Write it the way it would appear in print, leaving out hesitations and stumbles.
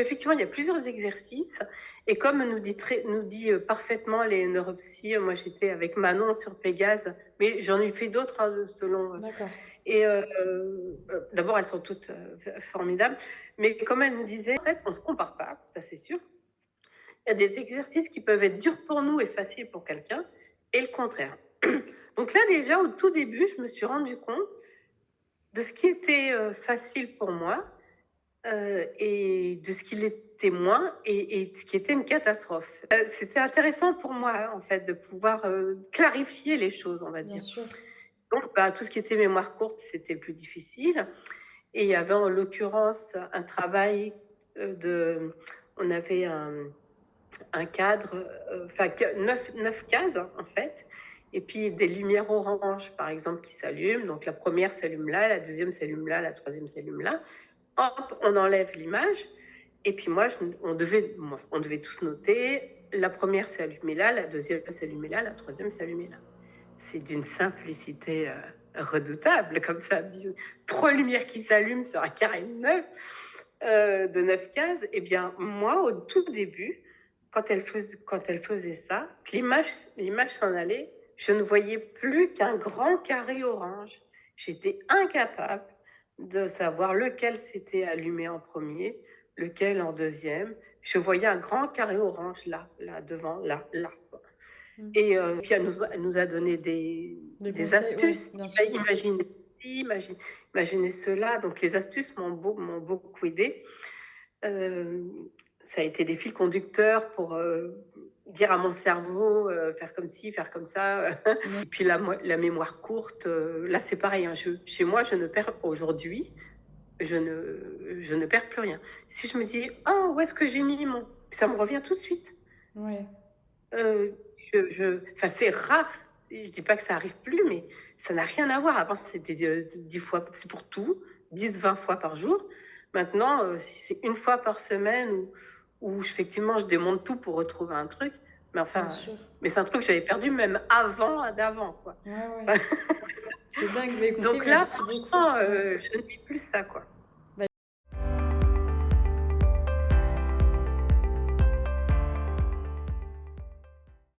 qu'effectivement, il y a plusieurs exercices. Et comme nous dit parfaitement les neuropsy, moi j'étais avec Manon sur Pégase, mais j'en ai fait d'autres selon. D'accord. Et d'abord, elles sont toutes formidables. Mais comme elle nous disait, en fait, on ne se compare pas, ça c'est sûr. Il y a des exercices qui peuvent être durs pour nous et faciles pour quelqu'un, et le contraire. Donc là, déjà, au tout début, je me suis rendu compte de ce qui était facile pour moi et de ce qui l'était moins et de ce qui était une catastrophe. C'était intéressant pour moi, hein, en fait, de pouvoir clarifier les choses, on va Bien dire. sûr. Donc, tout ce qui était mémoire courte, c'était le plus difficile. Et il y avait en l'occurrence un travail de... On avait un cadre, enfin 9 cases en fait, et puis des lumières oranges par exemple qui s'allument. Donc la première s'allume là, la deuxième s'allume là, la troisième s'allume là. Hop, on enlève l'image. Et puis moi, on devait tous noter. La première s'est allumée là, la deuxième s'est allumée là, la troisième s'est allumée là. C'est d'une simplicité redoutable, comme ça. 3 lumières qui s'allument sur un carré de 9 cases. Eh bien, moi, au tout début, quand elle faisait ça, que l'image s'en allait, je ne voyais plus qu'un grand carré orange. J'étais incapable de savoir lequel s'était allumé en premier, lequel en deuxième. Je voyais un grand carré orange là, devant, là, quoi. Mmh. Et puis elle nous a donné Des des conseils, oui, astuces. bien sûr. Imaginez ci, imaginez cela. Donc les astuces m'ont beaucoup aidé. Euh, Ça a été des fils conducteurs pour dire à mon cerveau faire comme ci, faire comme ça. Oui. Et puis la mémoire courte, là c'est pareil. Hein, chez moi, je ne perds aujourd'hui, je ne perds plus rien. Si je me dis, ah, où est-ce que j'ai mis mon... Ça me revient tout de suite. Ouais. Euh, Enfin, c'est rare. Je dis pas que ça arrive plus, mais ça n'a rien à voir. Avant, c'était 10 fois, c'est pour tout, 10, 20 fois par jour. Maintenant, si c'est une fois par semaine où effectivement je démonte tout pour retrouver un truc, mais Bien enfin, sûr. mais c'est un truc que j'avais perdu même avant d'avant, quoi. Ouais, ouais. C'est dingue. Bah, écoutez, Donc là, merci beaucoup. franchement, Ouais. je ne vis plus ça, quoi.